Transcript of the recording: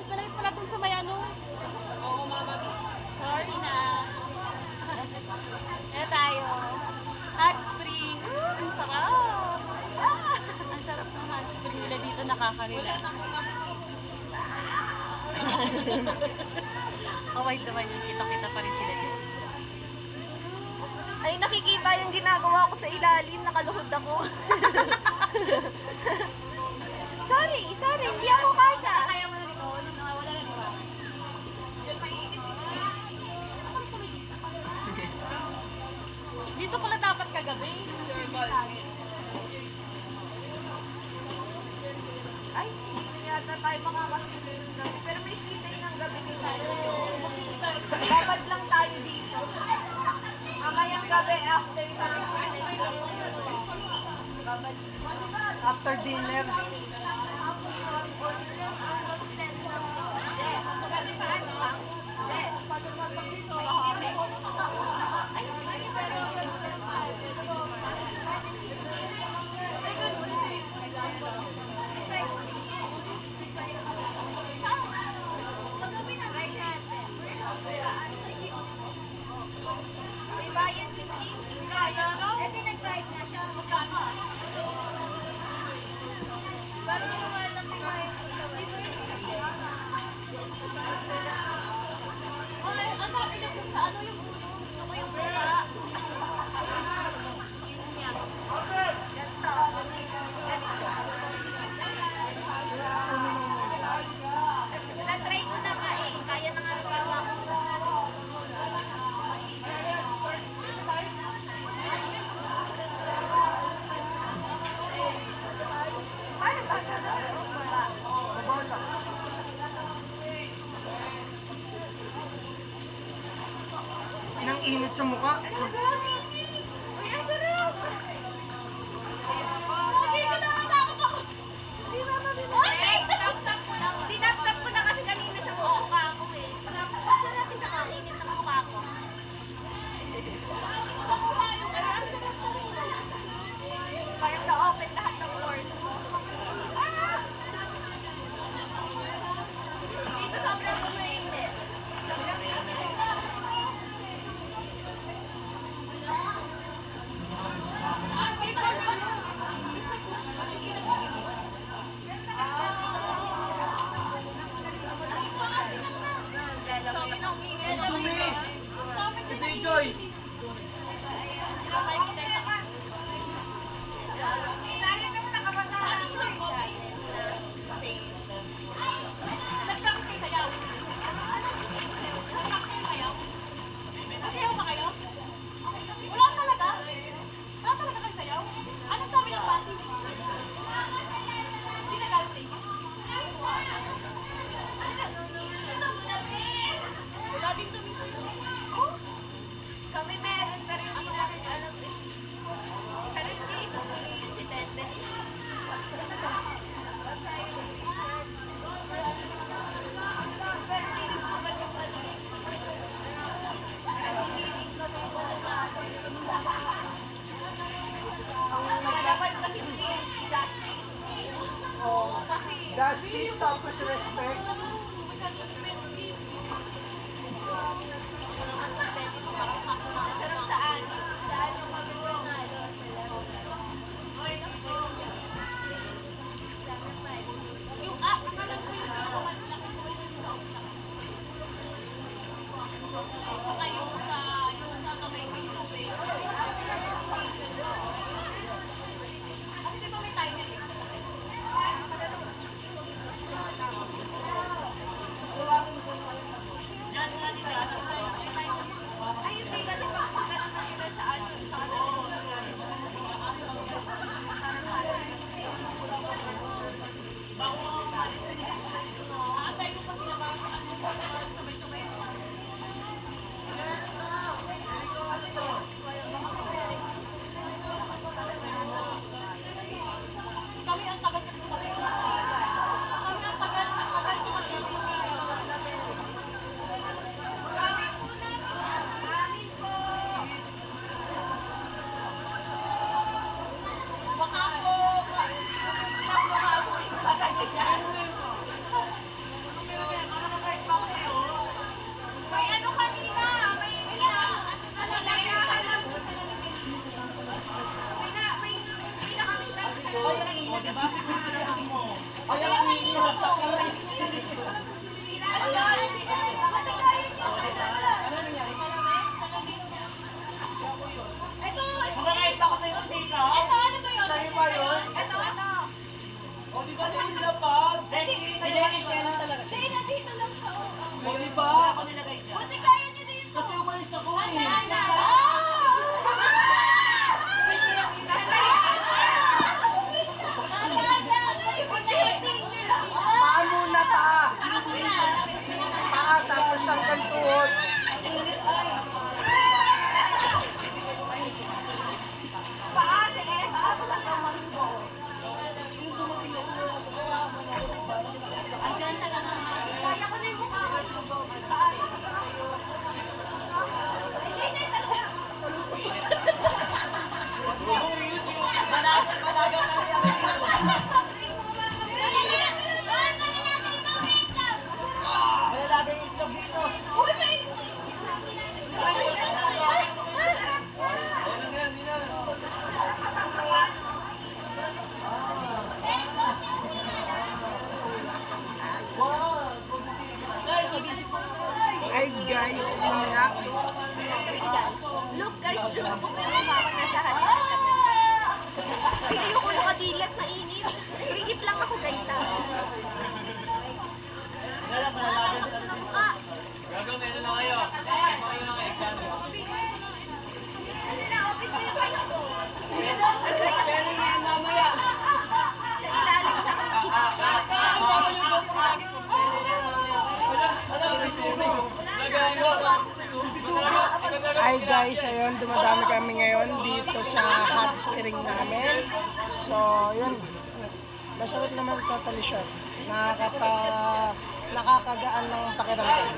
Friends, nalagay pala itong sa may ano. Oo, mama. Sorry na. Kaya tayo. Hot spring. Ang sarap. Ang sarap ng hot spring nila dito, nakaka-relax. Kawait naman yung kita-kita pa rin sila dito. Ay, nakikita yung ginagawa ko sa ilalim. Nakaluhod ako. sorry. Hindi ako kasha. Kaya mo na dito, wala na diba? Dito pala dapat kagabi. Ay, hindi na yata tayo makakasili ng gabi. Pero may free time ng gabi din tayo. Babad lang tayo dito. Mamayang gabi after kami babad. After dinner. May bayan si Kim. Ito nag-drive na siya. Magkaka. Ba't mo naman lang may bayan sa Ay, ang sabi niya kung sa ano yung ulo. Gusto ko yung mukha. Yun niya. Ganito. Na-try ko na nga eh. Kaya na nga nagawa ko. Paano ba? Nang init sa mukha. Uy, ang sarap! Tinaptap ko na kasi kanina sa mukha ko eh. Saan natin nakainit ang mukha ko? Pero ang sarap sa rin. Parang na-open lahat ng pores mo. Dito sobrang init. Sobrang init. Dumi. Hey, Joy. Masayaw ba kayo? Wala talaga? Wala talaga kayo sayaw? Anong sabi ng basi? Hindi nagalit sa inyo? Wala din tumisin. Kami meron pero hindi namin alam eh. Pero hindi, tutuloy yun si Tete. Pero hindi rin magandang maliit. Pero hindi rin kami ang malaman kasi hindi justice. Oh. Justice tapos respect. Masarap saan? Yung akala ko yung pinakamalaki ko yung sa usap. Saka yung sa kamay ko yung tubig. Kasi di ba may timer eh? Ay, hindi kasi pagkakaroon na sila sa ano, sa Aantay ko pa sila para sa ano, sabay-sabay. Kami ang tagal kasi tumagal. Kami ang tagal tumagal. Baka po, Ay, ang init sa kilig. Ito, ano ba yun? Sa'yo ba yun? Ito. O, di ba nila pa? Hindi, siya lang talaga. Hindi, nandito lang siya. O, di ba? Ako nilagay dyan. Buti kaya niya dito. Kasi umalis ako eh. Paa muna, paa. Paa, tapos ang kantuhod. Paate eh. Ako lang ang mambo. Kaya ko na yung mukha ko. Paate. Hindi na talaga. Malalagay yung itlog dito. Uy, may... Ay guys, yun nga. Look guys, lumabog yung mukha ko na sa hati. Ay, ayoko nakadilat, mainit. Rigit lang ako guys ha. Gagawin na kayo. Pero yan mamaya. Sa ilalim sa Hi guys, ayun, dumadami kami ngayon dito sa hot spring namin. So, yun. Masarap naman totally siya. Nakakagaan ng pakiramdam.